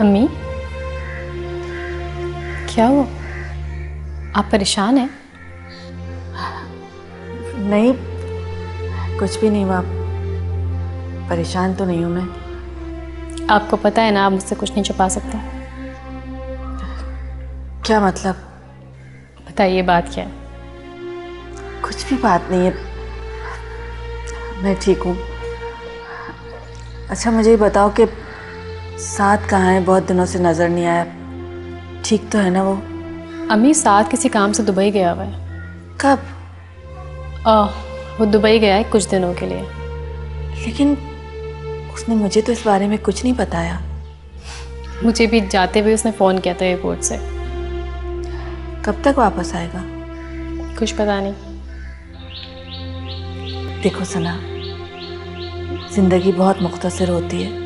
अम्मी, क्या हुआ? आप परेशान हैं? नहीं, कुछ भी नहीं हुआ। परेशान तो नहीं हूँ मैं। आपको पता है ना, आप मुझसे कुछ नहीं छुपा सकते। क्या मतलब? बताइए, बात क्या है? कुछ भी बात नहीं है, मैं ठीक हूँ। अच्छा मुझे ये बताओ कि साथ कहाँ है? बहुत दिनों से नज़र नहीं आया। ठीक तो है ना वो? अम्मी, साथ किसी काम से दुबई गया हुआ है। कब? वो दुबई गया है कुछ दिनों के लिए। लेकिन उसने मुझे तो इस बारे में कुछ नहीं बताया। मुझे भी जाते हुए उसने फ़ोन किया था एयरपोर्ट से। कब तक वापस आएगा? कुछ पता नहीं। देखो सना, जिंदगी बहुत मुख्तसर होती है।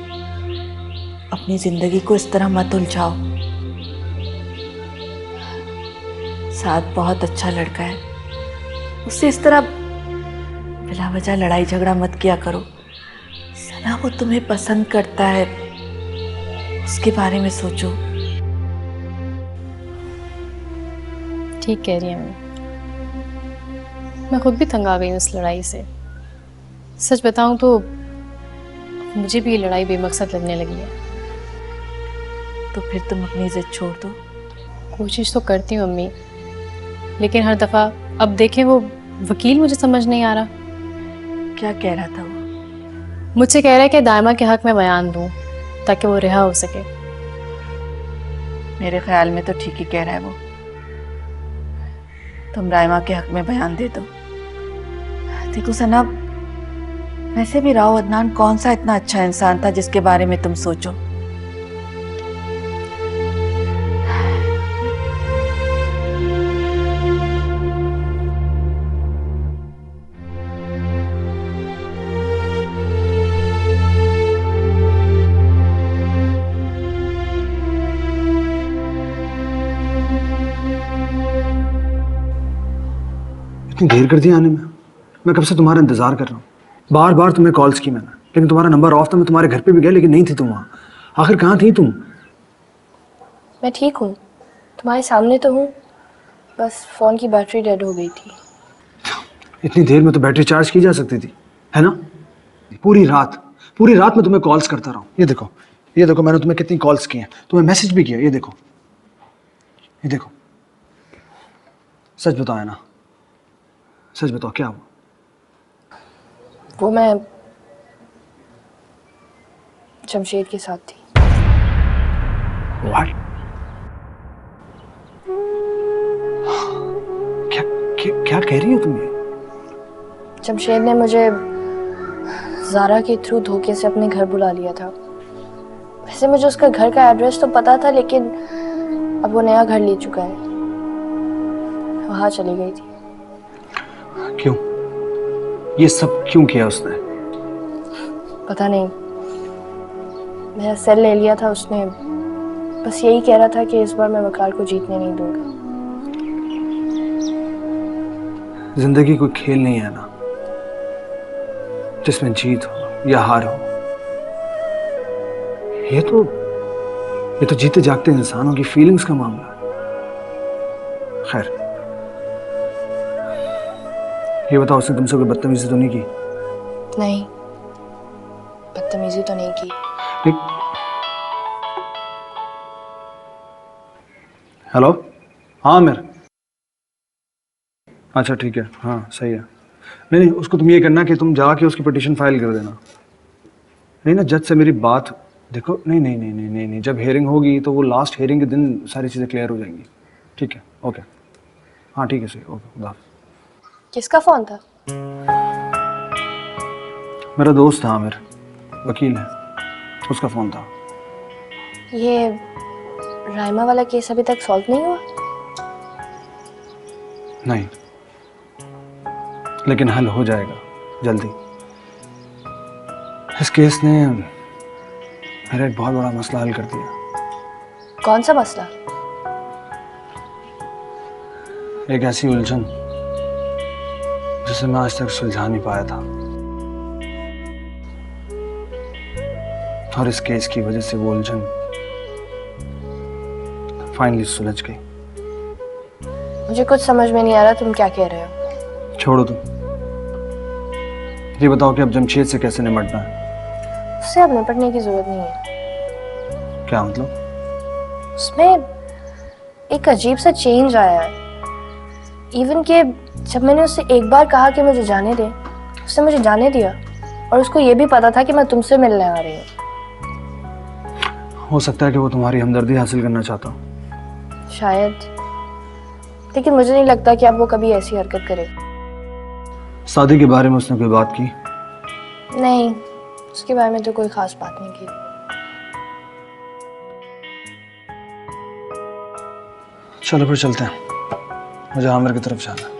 अपनी जिंदगी को इस तरह मत उलझाओ। साथ बहुत अच्छा लड़का है, उससे इस तरह बिला वजह लड़ाई झगड़ा मत किया करो। सना वो तुम्हें पसंद करता है, उसके बारे में सोचो। ठीक कह रही है अम्मी। मैं खुद भी तंग आ गई हूँ इस लड़ाई से। सच बताऊँ तो मुझे भी ये लड़ाई बेमकसद लगने लगी है। तो फिर तुम अपनी जिद छोड़ दो। कोशिश तो करती हूँ अम्मी, लेकिन हर दफ़ा अब देखें वो वकील मुझे समझ नहीं आ रहा। क्या कह रहा था वो? मुझसे कह रहा है कि दायमा के हक में बयान दूँ ताकि वो रिहा हो सके। मेरे ख्याल में तो ठीक ही कह रहा है वो। तुम रायमा के हक में बयान दे दो। देखो सना, वैसे भी राव अदनान कौन सा इतना अच्छा इंसान था जिसके बारे में तुम सोचो। इतनी देर कर दी आने में? मैं कब से तुम्हारा इंतजार कर रहा हूँ। बार बार तुम्हें कॉल्स की मैंने, लेकिन तुम्हारा नंबर ऑफ था। मैं तुम्हारे घर पे भी गया लेकिन नहीं थी तुम वहाँ। आखिर कहाँ थी तुम? मैं ठीक हूँ, तुम्हारे सामने तो हूँ, बस फ़ोन की बैटरी डेड हो गई थी। इतनी देर में तो बैटरी चार्ज की जा सकती थी, है ना? पूरी रात मैं तुम्हें कॉल्स करता रहा हूँ। ये देखो मैंने तुम्हें कितनी कॉल्स की हैं, तुम्हें मैसेज भी किया। ये देखो। सच बताओ ना, सच बताओ क्या हुआ? वो मैं जमशेद के साथ थी। What? क्या कह रही हो तुम ये? जमशेद ने मुझे ज़ारा के थ्रू धोखे से अपने घर बुला लिया था। वैसे मुझे उसका घर का एड्रेस तो पता था, लेकिन अब वो नया घर ले चुका है, वहाँ चली गई थी। क्यों? ये सब क्यों किया उसने? पता नहीं, मेरा सेल ले लिया था उसने। बस यही कह रहा था कि इस बार मैं वकार को जीतने नहीं दूंगा। जिंदगी कोई खेल नहीं है ना, जिसमें जीत हो या हार हो। ये तो जीते जागते इंसानों की फीलिंग्स का मामला है। खैर, ये बताओ उसने तुमसे कोई बदतमीजी तो नहीं की? नहीं, बदतमीजी तो नहीं की। हेलो, हाँ आमिर। अच्छा ठीक है, हाँ सही है। नहीं, उसको तुम ये करना कि तुम जाके उसकी पिटीशन फाइल कर देना। नहीं ना, जज से मेरी बात देखो। नहीं, जब हेयरिंग होगी तो वो लास्ट हेयरिंग के दिन सारी चीज़ें क्लियर हो जाएंगी। ठीक है, ओके। हाँ ठीक है, सही, ओके, खुदा हाफ़िज़। किसका फ़ोन था? मेरा दोस्त था आमिर, वकील है, उसका फ़ोन था। ये राइमा वाला केस अभी तक सॉल्व नहीं हुआ? नहीं, लेकिन हल हो जाएगा जल्दी। इस केस ने मेरा एक बहुत बड़ा मसला हल कर दिया। कौन सा मसला? एक ऐसी उलझन जिसे मैं आज तक सुलझा नहीं पाया था, और इस केस की वजह से वो उलझन फाइनली सुलझ गई। मुझे कुछ समझ में नहीं आ रहा तुम क्या कह रहे हो। छोड़ो तुम, ये बताओ कि अब जमशेद से कैसे निपटना है? उससे अब निपटने की जरूरत नहीं है। क्या मतलब? उसमें एक अजीब सा चेंज आया है। इवन कि जब मैंने उससे एक बार कहा कि मुझे जाने दे, उसने मुझे जाने दिया, और उसको ये भी पता था कि मैं तुमसे मिलने आ रही हूँ। हो सकता है कि वो तुम्हारी हमदर्दी हासिल करना चाहता हो। शायद, लेकिन मुझे नहीं लगता कि अब वो कभी ऐसी हरकत करे। शादी के बारे में उसने कोई बात की? नहीं, उसके बारे में तो कोई खास बात नहीं की। चलो फिर चलते हैं, मुझे आमिर की तरफ जाना है।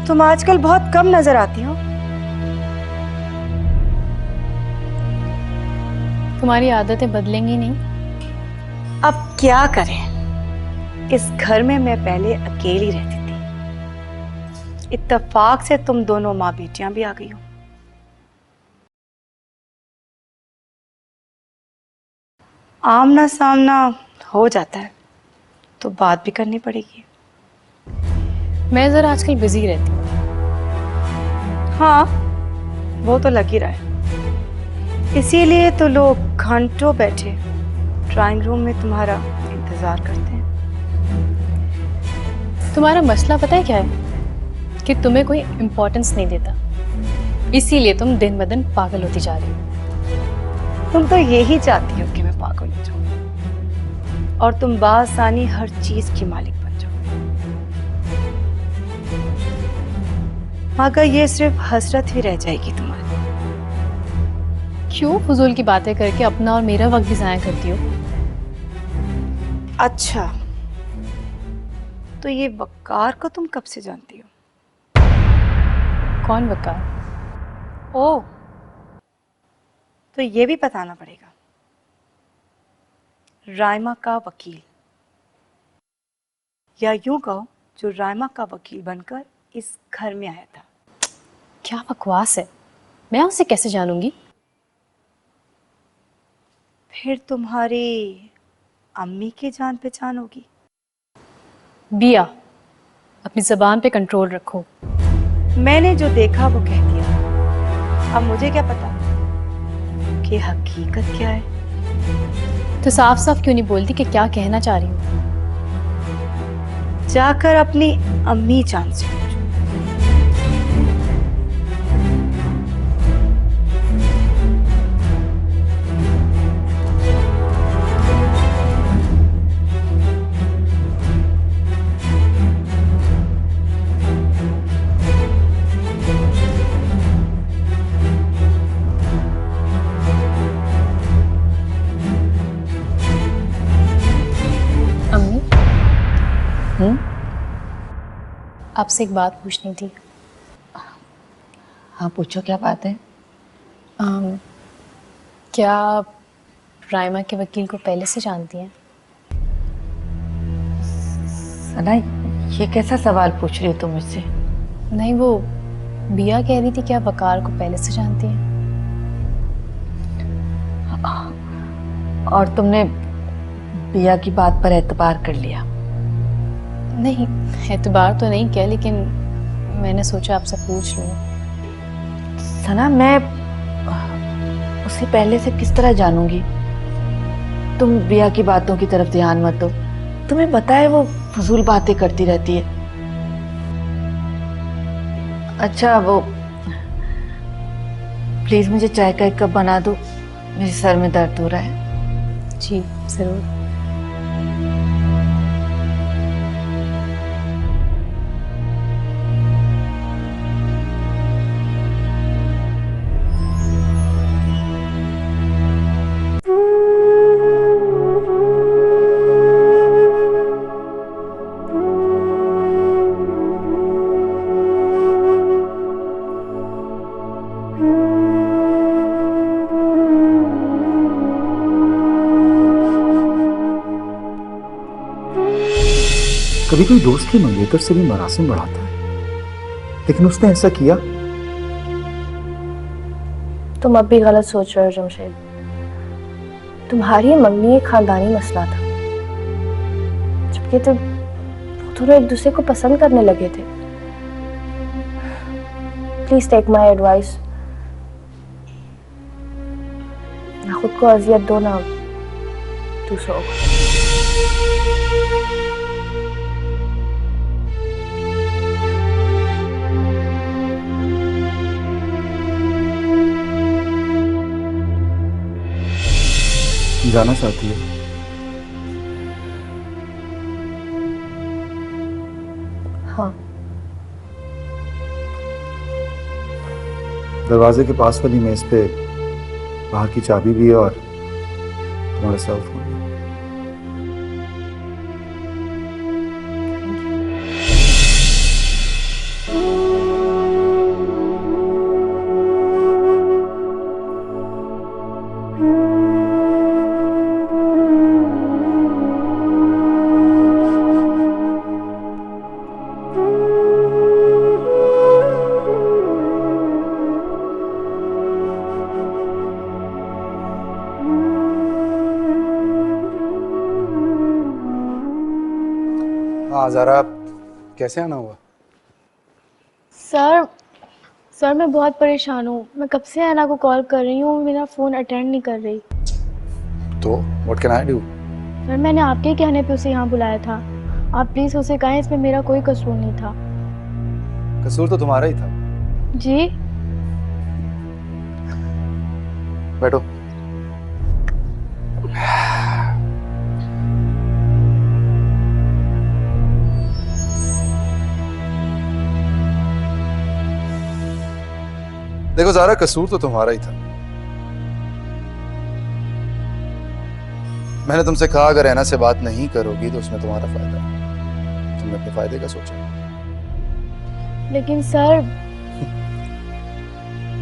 तुम आजकल बहुत कम नजर आती हो। तुम्हारी आदतें बदलेंगी नहीं। अब क्या करें, इस घर में मैं पहले अकेली रहती थी, इत्तेफाक से तुम दोनों माँ बेटियां भी आ गई हो। आमना सामना हो जाता है तो बात भी करनी पड़ेगी। मैं जरा आजकल बिजी रहती हूँ। हाँ, वो तो लग ही रहा है। इसीलिए तो लोग घंटों बैठे ड्राइंग रूम में तुम्हारा इंतजार करते हैं। तुम्हारा मसला पता है क्या है? कि तुम्हें कोई इम्पोर्टेंस नहीं देता, इसीलिए तुम दिन ब दिन पागल होती जा रही हो। तुम तो यही चाहती हो कि मैं पागल हो जाऊं और तुम बासानी हर चीज की मालिक बन जाओ, मगर ये सिर्फ हसरत ही रह जाएगी तुम्हारी। क्यों फजूल की बातें करके अपना और मेरा वक्त भी ज़ाया करती हो? अच्छा, तो ये वकार को तुम कब से जानती हो? कौन वकार? ओ, तो ये भी बताना पड़ेगा। राइमा का वकील, या यूं कहो जो राइमा का वकील बनकर इस घर में आया था। क्या बकवास है, मैं उसे कैसे जानूंगी? फिर तुम्हारी अम्मी की जान पहचान होगी। बिया, अपनी जबान पे कंट्रोल रखो। मैंने जो देखा वो कह दिया, अब मुझे क्या पता कि हकीकत क्या है। तो साफ साफ क्यों नहीं बोलती कि क्या कहना चाह रही हो? जाकर अपनी अम्मी जान से पूछो। अम्मी, आपसे एक बात पूछनी थी। हाँ पूछो, क्या बात है? क्या आप राइमा के वकील को पहले से जानती हैं? सना, ये कैसा सवाल पूछ रही हो तुम मुझसे? नहीं, वो बिया कह रही थी कि आप वकार को पहले से जानती हैं। और तुमने बिया की बात पर एतबार कर लिया? नहीं, एतबार तो नहीं किया, लेकिन मैंने सोचा आपसे पूछ लूँ। सना, मैं उसे पहले से किस तरह जानूंगी? तुम बिया की बातों की तरफ ध्यान मत दो। तुम्हें पता है वो फजूल बातें करती रहती है। अच्छा, वो प्लीज मुझे चाय का एक कप बना दो, मेरे सर में दर्द हो रहा है। जी ज़रूर। कभी कोई दोस्त की मंगेतर से भी मरासिम बढ़ाता है, लेकिन उसने ऐसा किया। तुम अब भी गलत सोच रहे हो जमशेद। तुम्हारी ये मंगनी एक खानदानी मसला था, जबकि तो वो दोनों एक दूसरे को पसंद करने लगे थे। प्लीज टेक माई एडवाइस, ना खुद को अजियत दो ना दूसरों को। जाना चाहती है? हाँ, दरवाजे के पास वाली मेज पे बाहर की चाबी भी है और तुम्हारा सेल फोन भी। हाँ ज़रा, कैसे आना हुआ? सर मैं बहुत परेशान हूँ। मैं कब से ऐना को कॉल कर रही हूँ, मेरा फ़ोन अटेंड नहीं कर रही। तो what can I do? Sir मैंने आपके कहने पे उसे यहाँ बुलाया था। आप प्लीज़ उसे कहें इसमें मेरा कोई कसूर नहीं था। कसूर तो तुम्हारा ही था। जी? बैठो। देखो ज़ारा, कसूर तो तुम्हारा ही था। मैंने तुमसे कहा अगर ऐना से बात नहीं करोगी तो उसमें तुम्हारा फायदा है। तुमने अपने फायदे का सोचा। लेकिन सर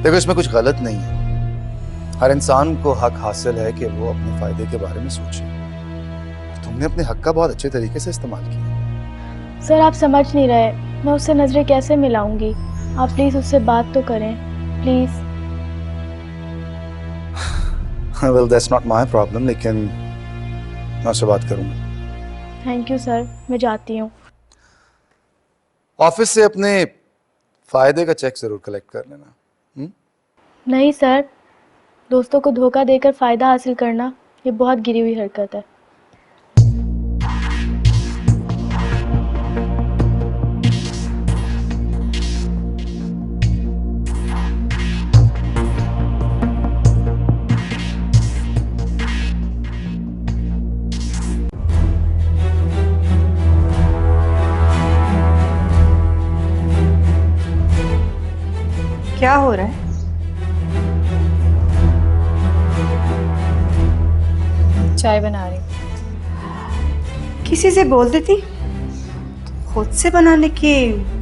देखो, इसमें कुछ गलत नहीं है। हर इंसान को हक हासिल है कि वो अपने फायदे के बारे में सोचे। तुमने अपने हक का बहुत अच्छे तरीके से इस्तेमाल किया। सर आप समझ नहीं रहे, मैं उससे नजरें कैसे मिलाऊंगी। आप प्लीज़ उससे बात तो करें, please. Well, that's not my problem, लेकिन मैं उससे बात करूंगा। थैंक यू सर, मैं जाती हूँ। ऑफिस से अपने फायदे का चेक जरूर कलेक्ट कर लेना। नहीं सर, दोस्तों को धोखा देकर फ़ायदा हासिल करना ये बहुत गिरी हुई हरकत है। क्या हो रहा है? चाय बना रही। किसी से बोल देती, खुद से बनाने की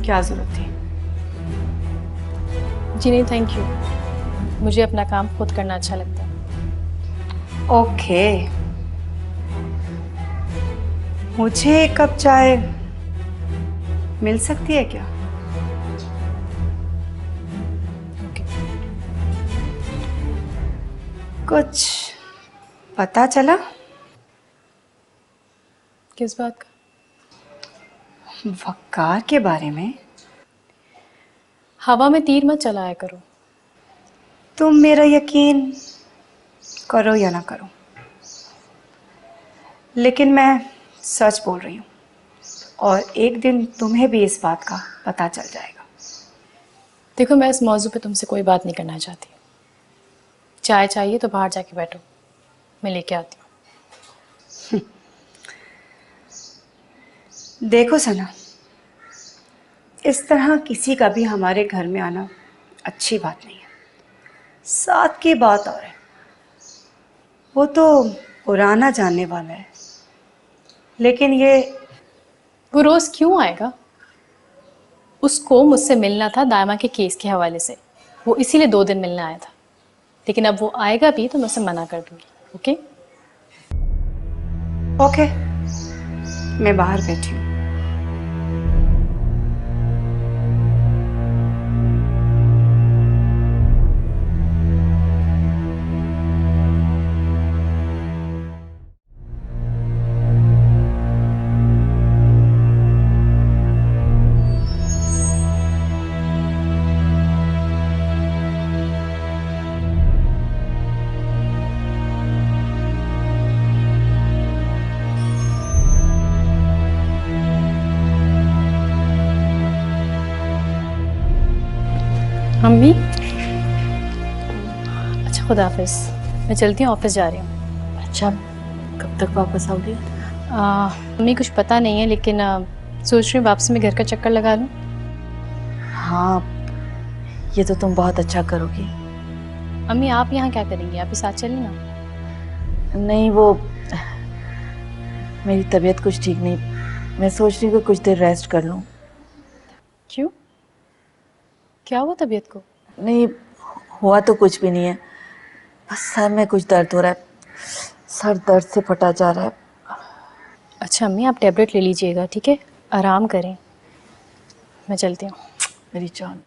क्या जरूरत थी? जी नहीं, थैंक यू। मुझे अपना काम खुद करना अच्छा लगता है। ओके, मुझे एक कप चाय मिल सकती है क्या? ओके। कुछ पता चला? किस बात का? वक्कार के बारे में। हवा में तीर मत चलाया करो। तुम मेरा यकीन करो या ना करो, लेकिन मैं सच बोल रही हूँ और एक दिन तुम्हें भी इस बात का पता चल जाएगा। देखो, मैं इस मौजू पे तुमसे कोई बात नहीं करना चाहती। चाय चाहिए तो बाहर जाके बैठो, मैं लेके आती हूँ। देखो सना, इस तरह किसी का भी हमारे घर में आना अच्छी बात नहीं है। साथ की बात और है, वो तो पुराना जानने वाला है, लेकिन ये वो रोज क्यों आएगा? उसको मुझसे मिलना था दायमा के केस के हवाले से। वो इसीलिए 2 दिन मिलने आया था, लेकिन अब वो आएगा भी तो मैं उसे मना कर दूंगी। ओके? ओके, मैं बाहर बैठी हूँ, अम्मी, अच्छा खुदा हाफिज, मैं चलती हूँ, ऑफिस जा रही हूँ। अच्छा, कब तक वापस आओगी? अम्मी कुछ पता नहीं है, लेकिन सोच रही हूँ वापसी में घर का चक्कर लगा लूँ। हाँ, ये तो तुम बहुत अच्छा करोगी। अम्मी आप यहाँ क्या करेंगी, आप ही साथ चलिए ना। नहीं, वो मेरी तबीयत कुछ ठीक नहीं, मैं सोच रही हूँ कि कुछ देर रेस्ट कर लूँ। क्यों, क्या हुआ तबीयत को? नहीं, हुआ तो कुछ भी नहीं है, बस सर में कुछ दर्द हो रहा है, सर दर्द से फटा जा रहा है। अच्छा अम्मी, आप टैबलेट ले लीजिएगा, ठीक है, आराम करें, मैं चलती हूँ। मेरी जान,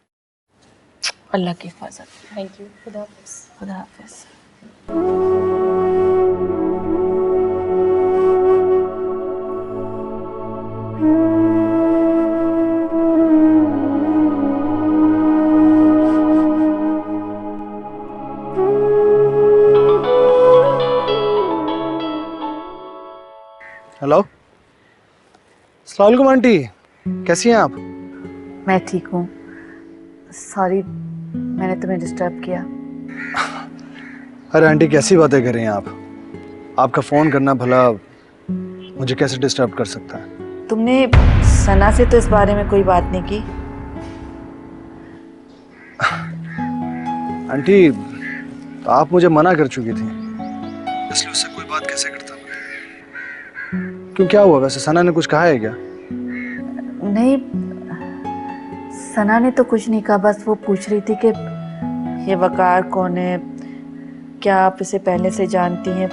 अल्लाह की हिफाजत। थैंक यू, खुदा हाफिज। खुदा हाफिज। हेलो, अस्सलाम वालेकुम आंटी, कैसी हैं आप? मैं ठीक हूँ, सॉरी मैंने तुम्हें डिस्टर्ब किया। अरे आंटी कैसी बातें कर रही हैं आप? आपका फ़ोन करना भला मुझे कैसे डिस्टर्ब कर सकता है? तुमने सना से तो इस बारे में कोई बात नहीं की? आंटी, तो आप मुझे मना कर चुकी थी, इसलिए उससे कोई बात कैसे करता? क्यों, क्या हुआ वैसे? सना ने कुछ कहा है क्या? नहीं, सना ने तो कुछ नहीं कहा, बस वो पूछ रही थी कि ये वकार कौन है, क्या आप इसे पहले से जानती हैं?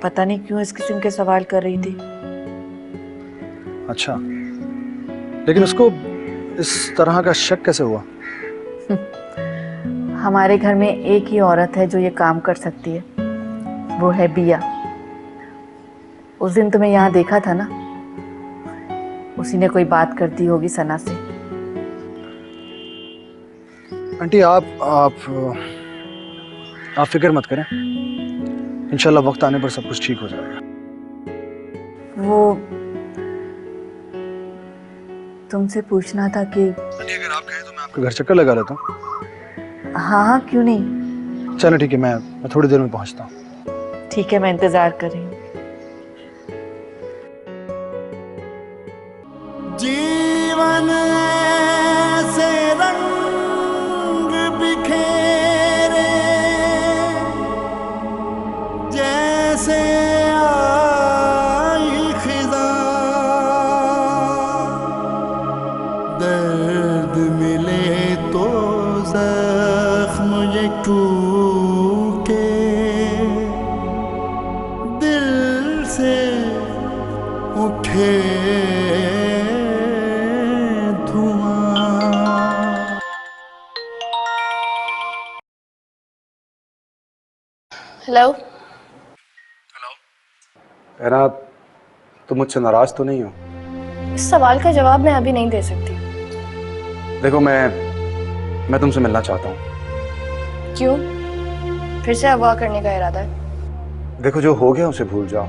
पता नहीं क्यों इस किस्म के सवाल कर रही थी। अच्छा, लेकिन उसको इस तरह का शक कैसे हुआ? हमारे घर में एक ही औरत है जो ये काम कर सकती है, वो है बिया। उस दिन तुम्हें यहाँ देखा था ना, उसी ने कोई बात कर दी होगी सना से। आंटी आप फिक्र मत करें, इंशाल्लाह वक्त आने पर सब कुछ ठीक हो जाएगा। वो तुमसे पूछना था कि आंटी अगर आप कहें तो मैं आपके घर चक्कर लगा लेता हूँ। हाँ हाँ, क्यों नहीं। चलो ठीक है, मैं थोड़ी देर में पहुँचता हूँ। ठीक है, मैं इंतजार कर रही हूँ। जीवन ऐसे रंग बिखेरे जैसे आई खिज़ां, दर्द मिले तो जख्म ये टूटे, दिल से उठे हेलो। एरा, तुम मुझसे नाराज तो नहीं हो? इस सवाल का जवाब मैं अभी नहीं दे सकती। देखो, मैं तुमसे मिलना चाहता हूँ। क्यों, फिर से अगवा करने का इरादा है? देखो, जो हो गया उसे भूल जाओ,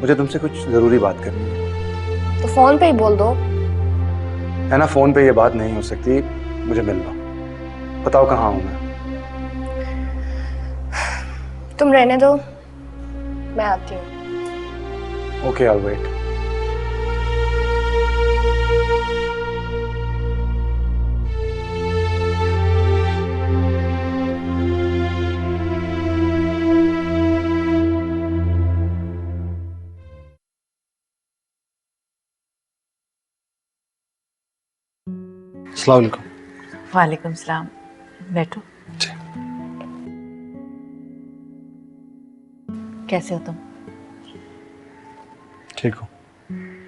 मुझे तुमसे कुछ ज़रूरी बात करनी है। तो फोन पे ही बोल दो। है ना, फ़ोन पे ये बात नहीं हो सकती, मुझे मिल लो। बताओ कहाँ हूँ मैं? तुम रहने दो, मैं आती हूँ। Okay, I will wait. अस्सलाम वालेकुम। वालेकुम सलाम, बैठो। कैसे हो तुम? ठीक हो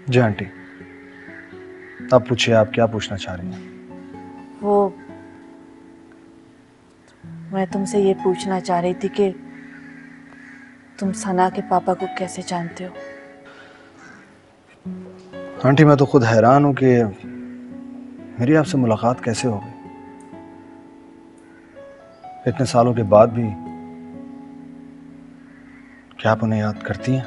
जी आंटी, आप पूछिए, आप क्या पूछना चाह रही हैं? वो मैं तुमसे ये पूछना चाह रही थी कि तुम सना के पापा को कैसे जानते हो? आंटी मैं तो खुद हैरान हूँ कि मेरी आपसे मुलाकात कैसे हो गई। इतने सालों के बाद भी क्या आप उन्हें याद करती हैं?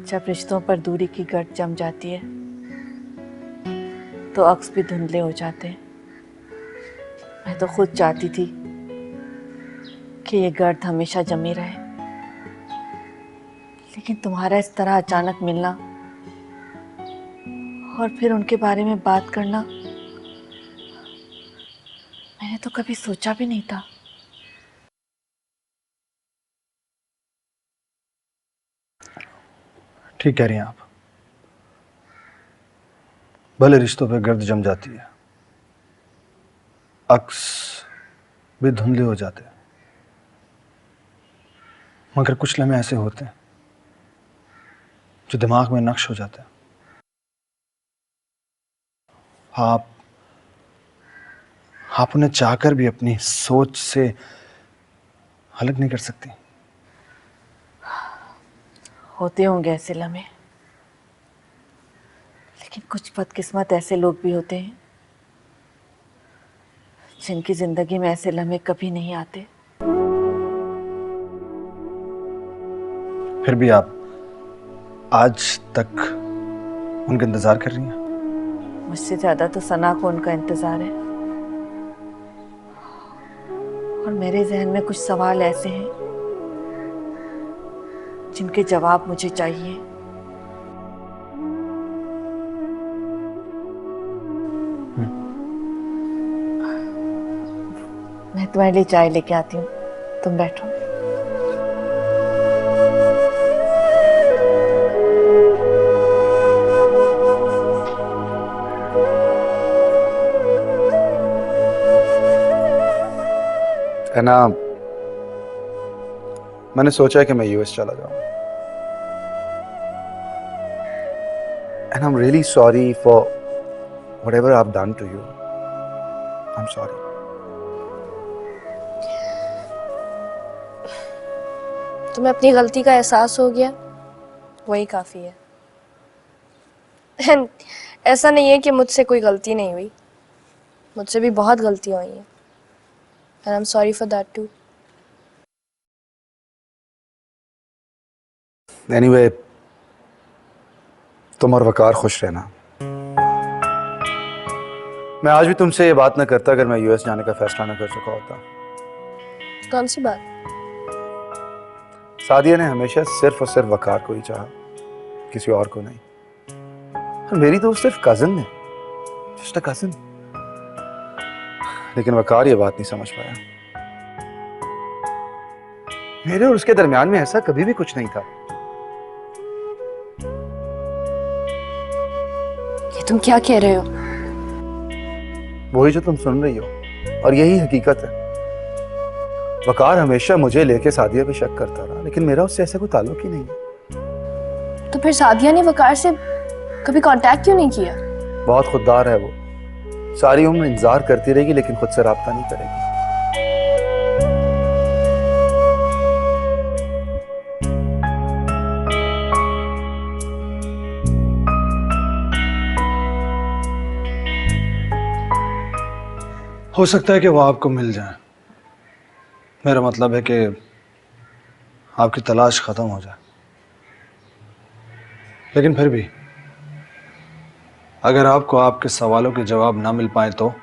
जब रिश्तों पर दूरी की गर्द जम जाती है तो अक्स भी धुंधले हो जाते हैं। मैं तो खुद चाहती थी कि ये गर्द हमेशा जमी रहे, लेकिन तुम्हारा इस तरह अचानक मिलना और फिर उनके बारे में बात करना मैंने तो कभी सोचा भी नहीं था। ठीक कह रही हैं आप। भले रिश्तों पे गर्द जम जाती है, अक्स भी धुंधले हो जाते हैं, मगर कुछ लम्हे ऐसे होते हैं जो दिमाग में नक्श हो जाते हैं। आप उन्हें चाहकर भी अपनी सोच से अलग नहीं कर सकती। होते होंगे ऐसे लम्हे, लेकिन कुछ बदकिस्मत ऐसे लोग भी होते हैं जिनकी जिंदगी में ऐसे लम्हे कभी नहीं आते। फिर भी आप आज तक उनका इंतजार कर रही हैं। मुझसे ज्यादा तो सना को उनका इंतजार है, और मेरे जहन में कुछ सवाल ऐसे हैं जिनके जवाब मुझे चाहिए। मैं तुम्हारे लिए चाय लेके आती हूँ, तुम बैठो। है ना, मैंने सोचा है कि मैं यूएस चला जाऊं। And I am really sorry for whatever I have done to you. I am sorry. तुम्हें अपनी गलती का एहसास हो गया, वही काफी है। And ऐसा नहीं है कि मुझसे कोई गलती नहीं हुई, मुझसे भी बहुत गलतियां हुई हैं। And I'm sorry for that too. Anyway, तुम और वकार खुश रहना। मैं आज भी तुमसे ये बात ना करता अगर मैं यूएस जाने का फैसला ना कर चुका होता। कौन सी बात? सादिया ने हमेशा सिर्फ और सिर्फ वकार को ही चाहा, किसी और को नहीं। और मेरी तो सिर्फ कजिन है, जस्ट अ कजिन। लेकिन वकार ये बात नहीं समझ पाया। मेरे और उसके दरमियान में ऐसा कभी भी कुछ नहीं था। ये तुम क्या कह रहे हो? वही जो तुम सुन रही हो, और यही हकीकत है। वकार हमेशा मुझे लेके सादिया पे शक करता रहा, लेकिन मेरा उससे ऐसा कोई ताल्लुक ही नहीं है। तो फिर सादिया ने वकार से कभी कांटेक्ट क्यों नहीं किया? बहुत खुददार है वो, सारी उम्र इंतजार करती रहेगी लेकिन खुद से राब्ता नहीं करेगी। हो सकता है कि वो आपको मिल जाए। मेरा मतलब है कि आपकी तलाश खत्म हो जाए। लेकिन फिर भी अगर आपको आपके सवालों के जवाब ना मिल पाए तो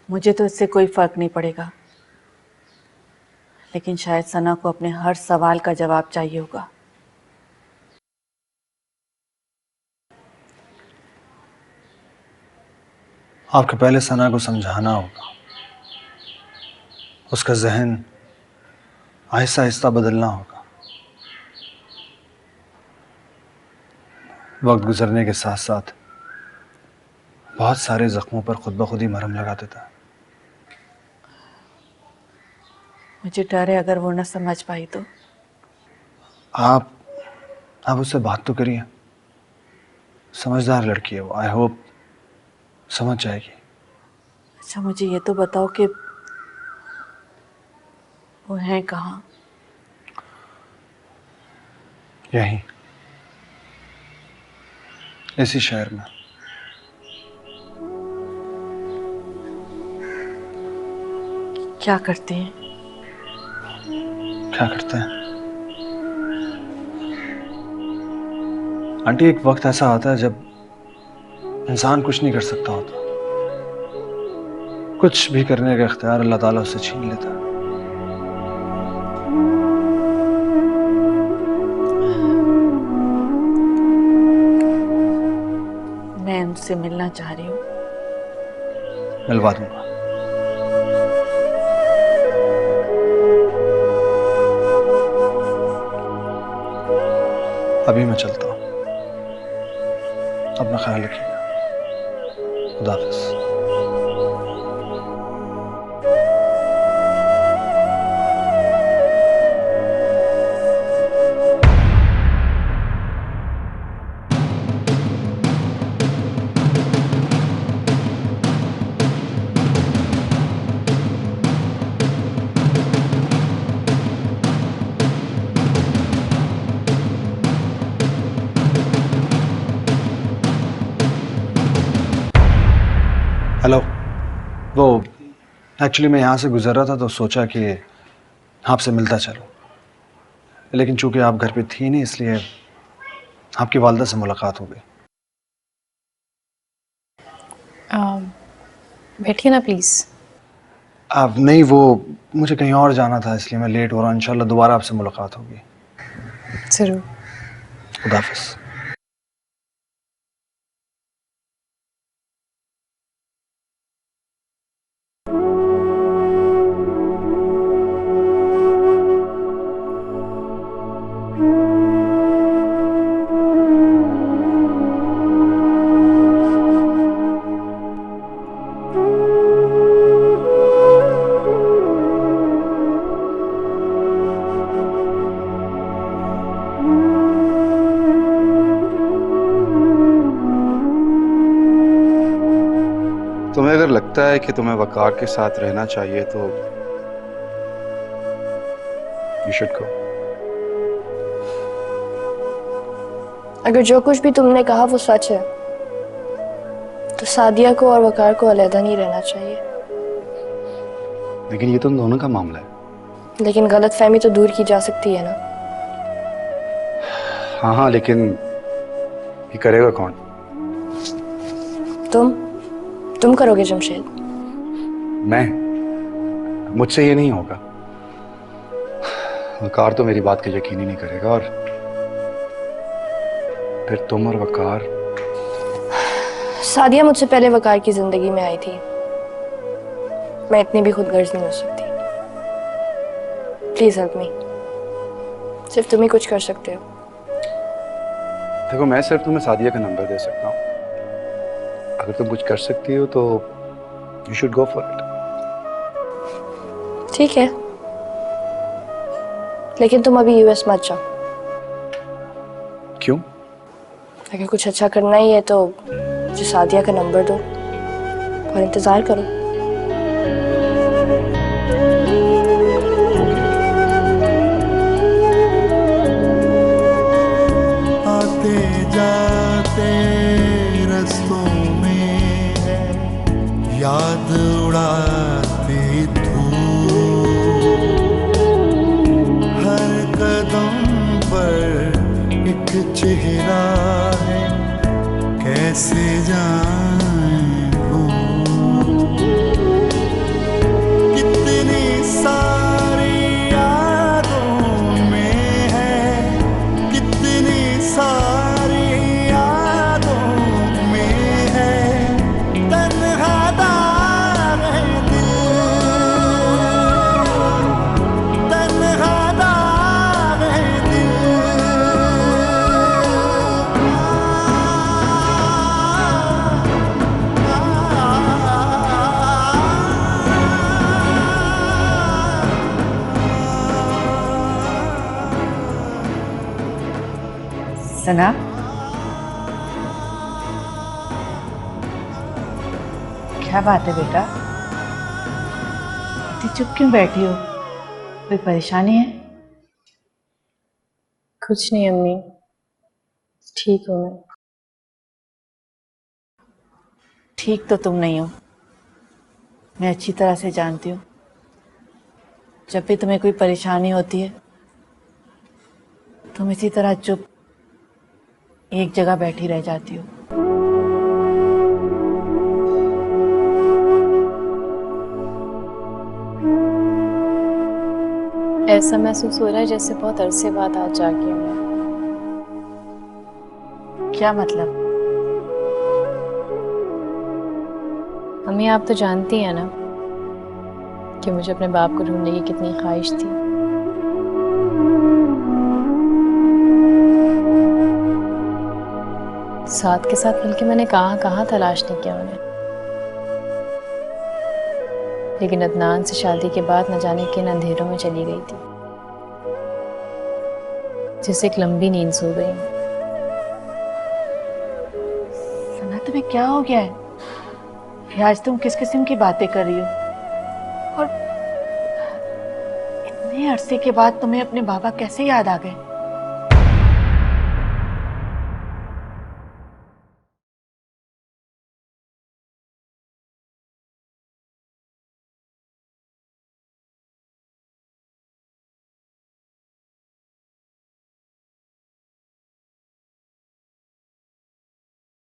मुझे तो इससे कोई फर्क नहीं पड़ेगा, लेकिन शायद सना को अपने हर सवाल का जवाब चाहिए होगा। आपके पहले सना को समझाना होगा, उसका जहन आहिस्ता आहिस्ता बदलना होगा। वक्त गुजरने के साथ साथ बहुत सारे जख्मों पर खुद ब खुद ही मरहम लगा देता है। मुझे डर है अगर वो न समझ पाई तो। आप उससे बात तो करिए, समझदार लड़की है वो, आई होप समझ जाएगी। अच्छा, मुझे ये तो बताओ कि वो हैं कहाँ? यहीं इसी शहर में। क्या करते हैं? क्या करते हैं आंटी, एक वक्त ऐसा आता है जब इंसान कुछ नहीं कर सकता होता, कुछ भी करने का इख्तियार अल्लाह ताला उससे छीन लेता है। मैं उनसे मिलना चाह रही हूँ। मिलवा दूंगा। अभी मैं चलता हूँ, अपना ख्याल रखिएगा। खुदा हाफिज़। हेलो, वो एक्चुअली मैं यहाँ से गुजर रहा था तो सोचा कि आपसे मिलता चलूँ, लेकिन चूंकि आप घर पे थी नहीं इसलिए आपकी वालदा से मुलाकात हो गई। बैठिए ना प्लीज़। अब नहीं, वो मुझे कहीं और जाना था इसलिए मैं लेट हो रहा हूँ। इंशाल्लाह दोबारा आपसे मुलाकात होगी। ज़रूर। खुदा हाफिज़। तुम्हें अगर लगता है कि तुम्हें वकार के साथ रहना चाहिए तो यू शुड गो। अगर जो कुछ भी तुमने कहा वो सच है तो सादिया को और वकार को अलहदा नहीं रहना चाहिए। लेकिन ये तुम दोनों का मामला है। लेकिन गलतफहमी तो दूर की जा सकती है ना। हाँ हाँ, लेकिन ये करेगा कौन? तुम करोगे जमशेद। मैं? मुझसे ये नहीं होगा। वकार तो मेरी बात का यकीन ही नहीं करेगा, और फिर तुम और वकार। सादिया मुझसे पहले वकार की जिंदगी में आई थी, मैं इतनी भी खुदगर्ज नहीं हो सकती। Please help me. सिर्फ तुम ही कुछ कर सकते हो। देखो, मैं सिर्फ तुम्हें सादिया का नंबर दे सकता हूँ। अगर तुम कुछ कर सकती हो तो you should go for it. ठीक है, लेकिन तुम अभी यूएस मत जाओ। क्यों? अगर कुछ अच्छा करना ही है तो मुझे सादिया का नंबर दो और इंतजार करो। आते जाते रस्तों में है याद उड़ाती धूप, हर कदम पर एक चेहरा है कैसे जाएं भूल। कितनी सारी यादों में है, कितनी सारी यादों में है तन्हा दाग है दिल, तन्हा दाग है सना, क्या बात है बेटा? इतनी चुप क्यों बैठी हो? कोई परेशानी है? कुछ नहीं अम्मी, ठीक हूँ मैं। ठीक तो तुम नहीं हो, मैं अच्छी तरह से जानती हूँ। जब भी तुम्हें कोई परेशानी होती है तुम इसी तरह चुप एक जगह बैठी रह जाती हो। ऐसा महसूस हो रहा है जैसे बहुत अरसे बाद आज जागी हूँ मैं। क्या मतलब? अम्मी आप तो जानती हैं ना कि मुझे अपने बाप को ढूंढने की कितनी ख्वाहिश थी। साथ के साथ मिलके मैंने कहाँ कहाँ तलाश नहीं किया उन्हें, लेकिन अदनान से शादी के बाद न जाने किन अंधेरों में चली गई थी, जिससे एक लंबी नींद सो गई। सना तुम्हें क्या हो गया है? ये आज तुम किस किस्म की बातें कर रही हो? और इतने अरसे के बाद तुम्हें अपने बाबा कैसे याद आ गए?